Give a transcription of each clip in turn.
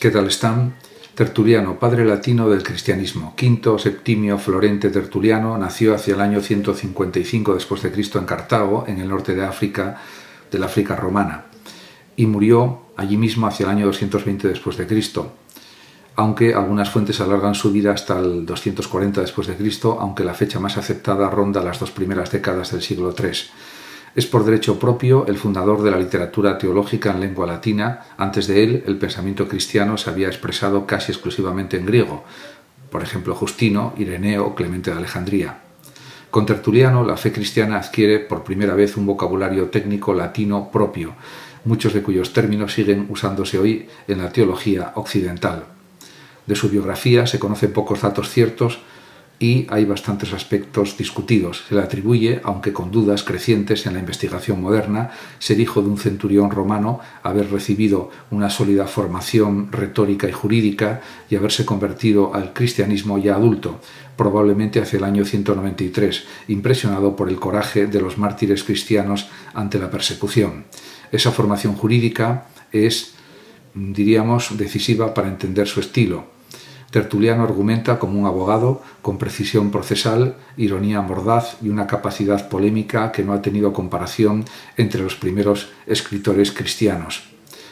¿Qué tal están? Tertuliano, padre latino del cristianismo. Quinto Septimio Florente Tertuliano nació hacia el año 155 después de Cristo en Cartago, en el norte de África, del África romana, y murió allí mismo hacia el año 220 después de Cristo, aunque algunas fuentes alargan su vida hasta el 240 después de Cristo, aunque la fecha más aceptada ronda las 2 primeras décadas del siglo III. Es por derecho propio el fundador de la literatura teológica en lengua latina. Antes de él, el pensamiento cristiano se había expresado casi exclusivamente en griego, por ejemplo Justino, Ireneo, Clemente de Alejandría. Con Tertuliano, la fe cristiana adquiere por primera vez un vocabulario técnico latino propio, muchos de cuyos términos siguen usándose hoy en la teología occidental. De su biografía se conocen pocos datos ciertos y hay bastantes aspectos discutidos. Se le atribuye, aunque con dudas crecientes en la investigación moderna, ser hijo de un centurión romano, haber recibido una sólida formación retórica y jurídica y haberse convertido al cristianismo ya adulto, probablemente hacia el año 193, impresionado por el coraje de los mártires cristianos ante la persecución. Esa formación jurídica es, diríamos, decisiva para entender su estilo. Tertuliano argumenta como un abogado, con precisión procesal, ironía mordaz y una capacidad polémica que no ha tenido comparación entre los primeros escritores cristianos.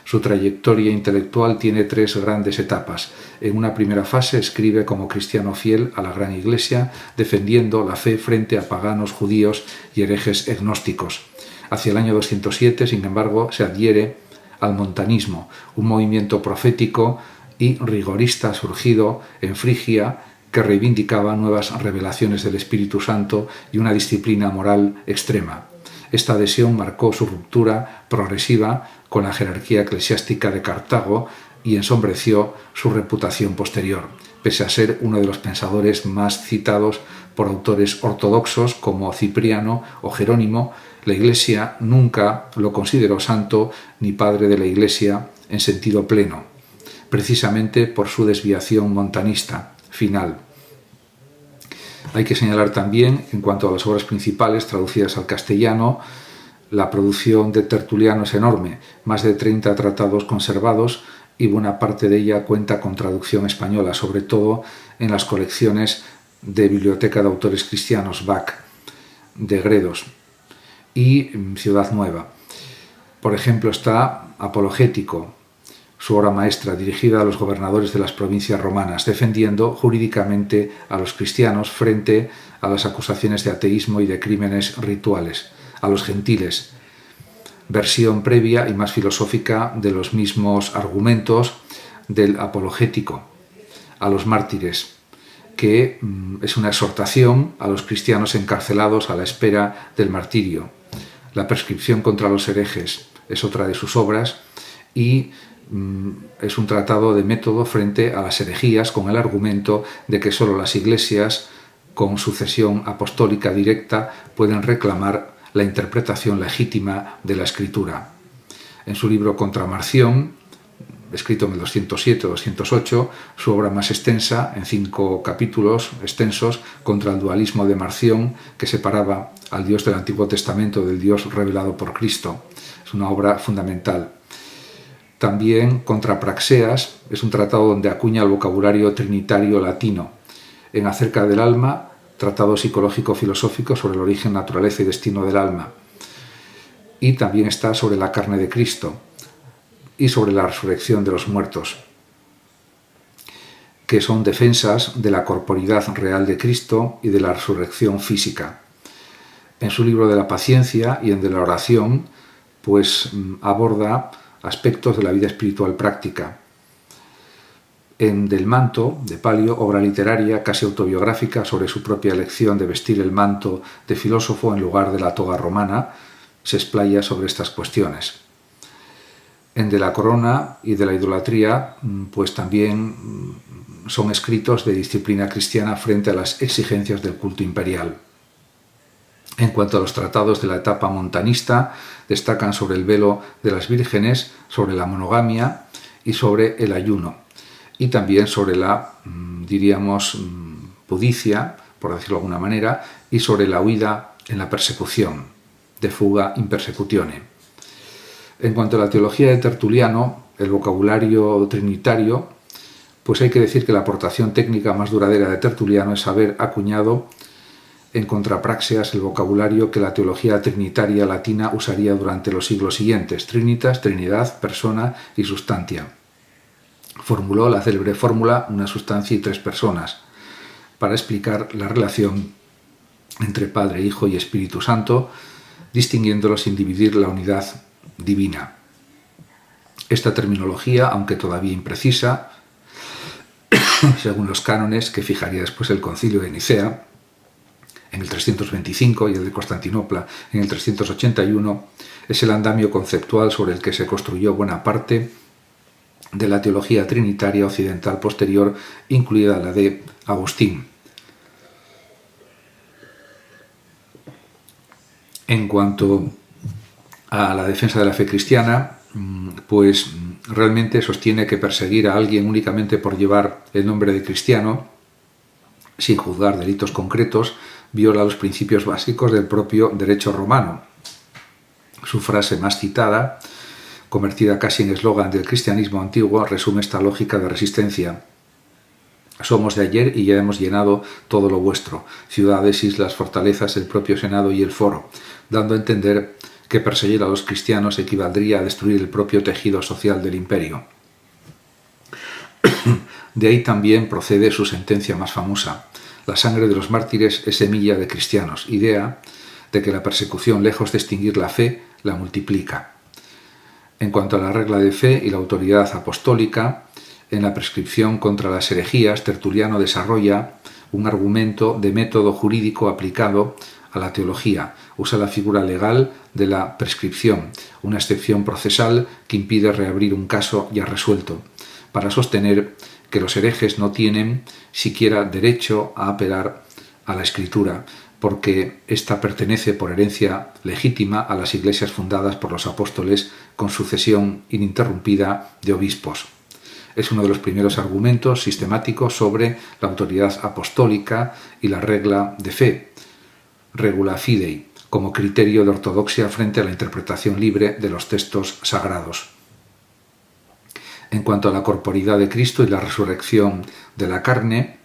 Su trayectoria intelectual tiene 3 grandes etapas. En una primera fase escribe como cristiano fiel a la Gran Iglesia, defendiendo la fe frente a paganos, judíos y herejes gnósticos. Hacia el año 207, sin embargo, se adhiere al montanismo, un movimiento profético y rigorista surgido en Frigia que reivindicaba nuevas revelaciones del Espíritu Santo y una disciplina moral extrema. Esta adhesión marcó su ruptura progresiva con la jerarquía eclesiástica de Cartago y ensombreció su reputación posterior. Pese a ser uno de los pensadores más citados por autores ortodoxos como Cipriano o Jerónimo, la Iglesia nunca lo consideró santo ni padre de la Iglesia en sentido pleno, precisamente por su desviación montanista final. Hay que señalar también, en cuanto a las obras principales traducidas al castellano, la producción de Tertuliano es enorme, más de 30 tratados conservados y buena parte de ella cuenta con traducción española, sobre todo en las colecciones de Biblioteca de Autores Cristianos, BAC, de Gredos y Ciudad Nueva. Por ejemplo, está Apologético, su obra maestra dirigida a los gobernadores de las provincias romanas, defendiendo jurídicamente a los cristianos frente a las acusaciones de ateísmo y de crímenes rituales, a los gentiles. Versión previa y más filosófica de los mismos argumentos del Apologético, a los mártires, que es una exhortación a los cristianos encarcelados a la espera del martirio. La prescripción contra los herejes es otra de sus obras y es un tratado de método frente a las herejías con el argumento de que solo las iglesias con sucesión apostólica directa pueden reclamar la interpretación legítima de la Escritura. En su libro Contra Marción, escrito en el 207-208, su obra más extensa, en 5 capítulos extensos, contra el dualismo de Marción, que separaba al Dios del Antiguo Testamento del Dios revelado por Cristo. Es una obra fundamental. También Contra Praxeas es un tratado donde acuña el vocabulario trinitario latino. En Acerca del alma, tratado psicológico-filosófico sobre el origen, naturaleza y destino del alma. Y también está sobre la carne de Cristo y sobre la resurrección de los muertos, que son defensas de la corporidad real de Cristo y de la resurrección física. En su libro de la paciencia y en de la oración, pues aborda aspectos de la vida espiritual práctica. En Del Manto, de Palio, obra literaria casi autobiográfica sobre su propia elección de vestir el manto de filósofo en lugar de la toga romana, se explaya sobre estas cuestiones. En De la corona y de la idolatría, pues también son escritos de disciplina cristiana frente a las exigencias del culto imperial. En cuanto a los tratados de la etapa montanista, destacan sobre el velo de las vírgenes, sobre la monogamia y sobre el ayuno, y también sobre la, diríamos, pudicia, por decirlo de alguna manera, y sobre la huida en la persecución, de fuga in persecutione. En cuanto a la teología de Tertuliano, el vocabulario trinitario, pues hay que decir que la aportación técnica más duradera de Tertuliano es haber acuñado en contrapraxeas el vocabulario que la teología trinitaria latina usaría durante los siglos siguientes: Trinitas, Trinidad, Persona y Substantia. Formuló la célebre fórmula una sustancia y tres personas para explicar la relación entre Padre, Hijo y Espíritu Santo, distinguiéndolos sin dividir la unidad divina. Esta terminología, aunque todavía imprecisa, según los cánones que fijaría después el Concilio de Nicea en el 325 y el de Constantinopla en el 381, es el andamio conceptual sobre el que se construyó buena parte de la teología trinitaria occidental posterior, incluida la de Agustín. En cuanto a la defensa de la fe cristiana, pues realmente sostiene que perseguir a alguien únicamente por llevar el nombre de cristiano, sin juzgar delitos concretos, viola los principios básicos del propio derecho romano. Su frase más citada, convertida casi en eslogan del cristianismo antiguo, resume esta lógica de resistencia. Somos de ayer y ya hemos llenado todo lo vuestro, ciudades, islas, fortalezas, el propio Senado y el foro, dando a entender que perseguir a los cristianos equivaldría a destruir el propio tejido social del imperio. De ahí también procede su sentencia más famosa: la sangre de los mártires es semilla de cristianos, idea de que la persecución, lejos de extinguir la fe, la multiplica. En cuanto a la regla de fe y la autoridad apostólica, en la prescripción contra las herejías, Tertuliano desarrolla un argumento de método jurídico aplicado a la teología. Usa la figura legal de la prescripción, una excepción procesal que impide reabrir un caso ya resuelto, para sostener que los herejes no tienen siquiera derecho a apelar a la Escritura, porque ésta pertenece por herencia legítima a las iglesias fundadas por los apóstoles con sucesión ininterrumpida de obispos. Es uno de los primeros argumentos sistemáticos sobre la autoridad apostólica y la regla de fe, regula fidei, como criterio de ortodoxia frente a la interpretación libre de los textos sagrados. En cuanto a la corporidad de Cristo y la resurrección de la carne,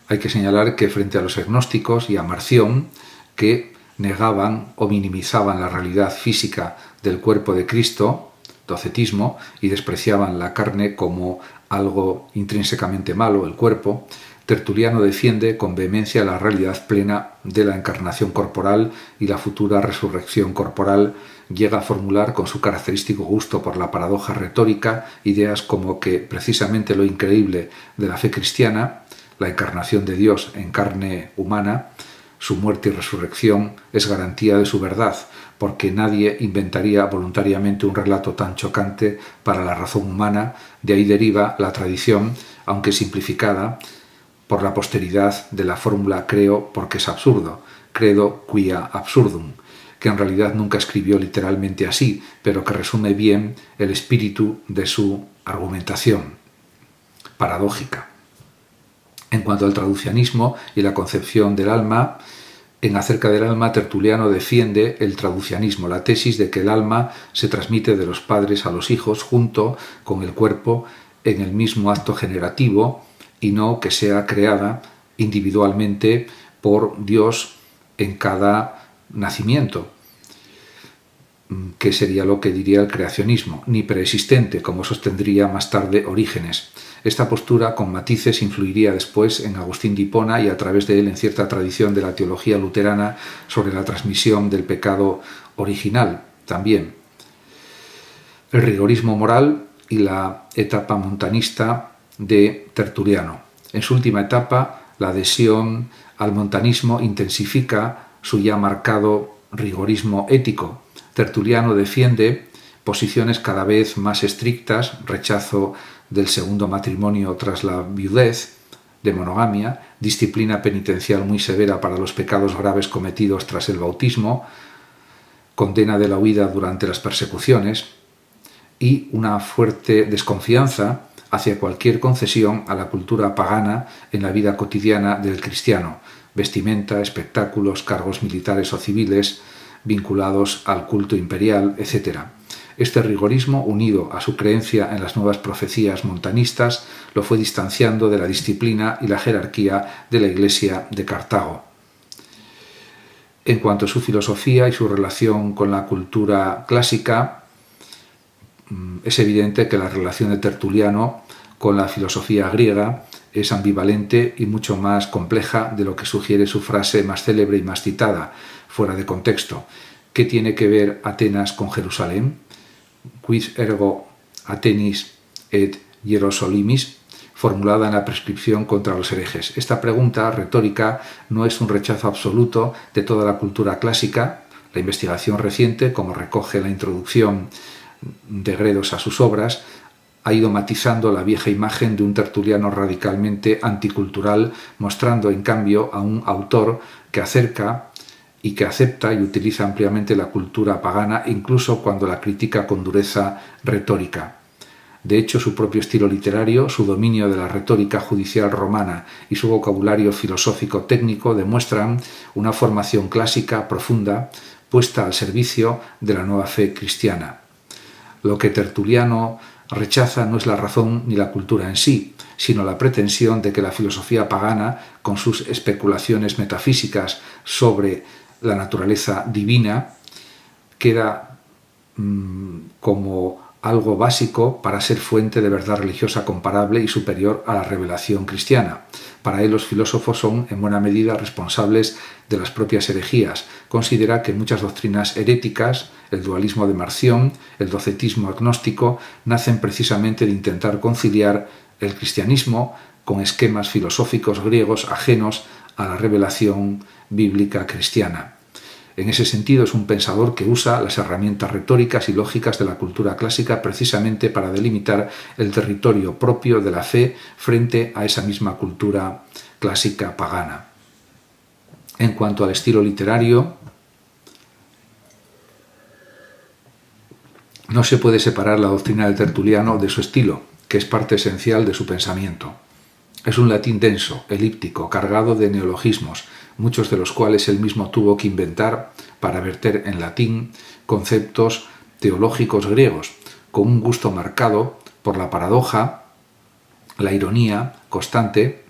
hay que señalar que frente a los agnósticos y a Marción, que negaban o minimizaban la realidad física del cuerpo de Cristo, docetismo, y despreciaban la carne como algo intrínsecamente malo, el cuerpo, Tertuliano defiende con vehemencia la realidad plena de la encarnación corporal y la futura resurrección corporal. Llega a formular con su característico gusto por la paradoja retórica ideas como que precisamente lo increíble de la fe cristiana, la encarnación de Dios en carne humana, su muerte y resurrección, es garantía de su verdad, porque nadie inventaría voluntariamente un relato tan chocante para la razón humana. De ahí deriva la tradición, aunque simplificada por la posteridad, de la fórmula creo porque es absurdo, credo quia absurdum, que en realidad nunca escribió literalmente así, pero que resume bien el espíritu de su argumentación paradójica. En cuanto al traducianismo y la concepción del alma, en Acerca del alma, Tertuliano defiende el traducianismo, la tesis de que el alma se transmite de los padres a los hijos junto con el cuerpo en el mismo acto generativo, y no que sea creada individualmente por Dios en cada nacimiento, que sería lo que diría el creacionismo, ni preexistente, como sostendría más tarde Orígenes. Esta postura, con matices, influiría después en Agustín de Hipona y a través de él en cierta tradición de la teología luterana sobre la transmisión del pecado original también. El rigorismo moral y la etapa montanista de Tertuliano. En su última etapa, la adhesión al montanismo intensifica su ya marcado rigorismo ético. Tertuliano defiende posiciones cada vez más estrictas, rechazo del segundo matrimonio tras la viudez, de monogamia, disciplina penitencial muy severa para los pecados graves cometidos tras el bautismo, condena de la huida durante las persecuciones y una fuerte desconfianza hacia cualquier concesión a la cultura pagana en la vida cotidiana del cristiano, vestimenta, espectáculos, cargos militares o civiles vinculados al culto imperial, etc. Este rigorismo, unido a su creencia en las nuevas profecías montanistas, lo fue distanciando de la disciplina y la jerarquía de la Iglesia de Cartago. En cuanto a su filosofía y su relación con la cultura clásica, es evidente que la relación de Tertuliano con la filosofía griega es ambivalente y mucho más compleja de lo que sugiere su frase más célebre y más citada, fuera de contexto. ¿Qué tiene que ver Atenas con Jerusalén? Quis ergo Atenis et Hierosolimis, formulada en la prescripción contra los herejes. Esta pregunta retórica no es un rechazo absoluto de toda la cultura clásica. La investigación reciente, como recoge la introducción de Gredos a sus obras, ha ido matizando la vieja imagen de un Tertuliano radicalmente anticultural, mostrando en cambio a un autor que acerca y que acepta y utiliza ampliamente la cultura pagana, incluso cuando la critica con dureza retórica. De hecho, su propio estilo literario, su dominio de la retórica judicial romana y su vocabulario filosófico técnico demuestran una formación clásica profunda puesta al servicio de la nueva fe cristiana. Lo que Tertuliano rechaza no es la razón ni la cultura en sí, sino la pretensión de que la filosofía pagana, con sus especulaciones metafísicas sobre la naturaleza divina, queda como algo básico para ser fuente de verdad religiosa comparable y superior a la revelación cristiana. Para él los filósofos son en buena medida responsables de las propias herejías. Considera que muchas doctrinas heréticas, el dualismo de Marción, el docetismo agnóstico, nacen precisamente de intentar conciliar el cristianismo con esquemas filosóficos griegos ajenos a la revelación bíblica cristiana. En ese sentido es un pensador que usa las herramientas retóricas y lógicas de la cultura clásica precisamente para delimitar el territorio propio de la fe frente a esa misma cultura clásica pagana. En cuanto al estilo literario, no se puede separar la doctrina de Tertuliano de su estilo, que es parte esencial de su pensamiento. Es un latín denso, elíptico, cargado de neologismos, muchos de los cuales él mismo tuvo que inventar para verter en latín conceptos teológicos griegos, con un gusto marcado por la paradoja, la ironía constante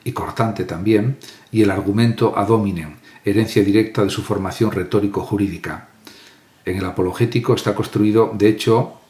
y cortante también, y el argumento ad hominem, herencia directa de su formación retórico-jurídica. En el Apologético está construido, de hecho,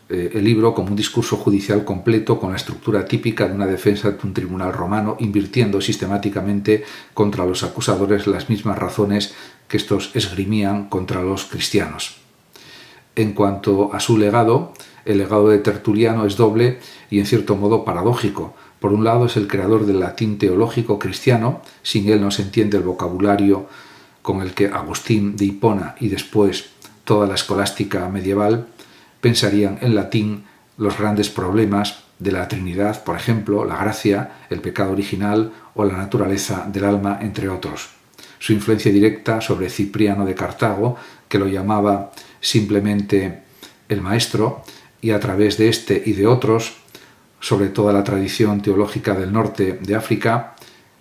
el libro como un discurso judicial completo con la estructura típica de una defensa de un tribunal romano, invirtiendo sistemáticamente contra los acusadores las mismas razones que estos esgrimían contra los cristianos. En cuanto a su legado, el legado de Tertuliano es doble y en cierto modo paradójico. Por un lado es el creador del latín teológico cristiano, sin él no se entiende el vocabulario con el que Agustín de Hipona y después toda la escolástica medieval pensarían en latín los grandes problemas de la Trinidad, por ejemplo, la gracia, el pecado original o la naturaleza del alma, entre otros. Su influencia directa sobre Cipriano de Cartago, que lo llamaba simplemente el maestro, y a través de este y de otros, sobre toda la tradición teológica del norte de África,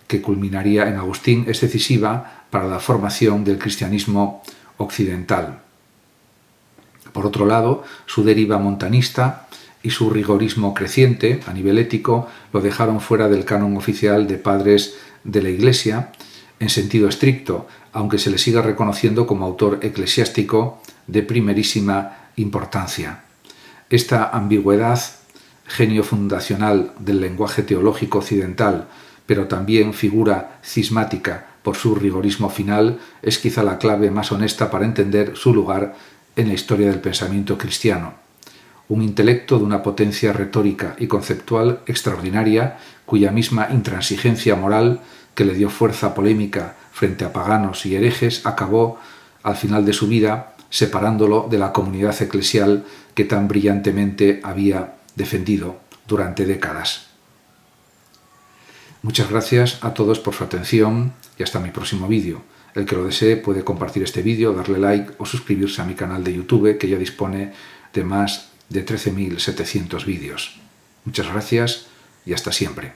que culminaría en Agustín, es decisiva para la formación del cristianismo occidental. Por otro lado, su deriva montanista y su rigorismo creciente a nivel ético lo dejaron fuera del canon oficial de padres de la Iglesia en sentido estricto, aunque se le siga reconociendo como autor eclesiástico de primerísima importancia. Esta ambigüedad, genio fundacional del lenguaje teológico occidental, pero también figura cismática por su rigorismo final, es quizá la clave más honesta para entender su lugar en la historia del pensamiento cristiano. Un intelecto de una potencia retórica y conceptual extraordinaria, cuya misma intransigencia moral, que le dio fuerza polémica frente a paganos y herejes, acabó, al final de su vida, separándolo de la comunidad eclesial que tan brillantemente había defendido durante décadas. Muchas gracias a todos por su atención y hasta mi próximo vídeo. El que lo desee puede compartir este vídeo, darle like o suscribirse a mi canal de YouTube, que ya dispone de más de 13.700 vídeos. Muchas gracias y hasta siempre.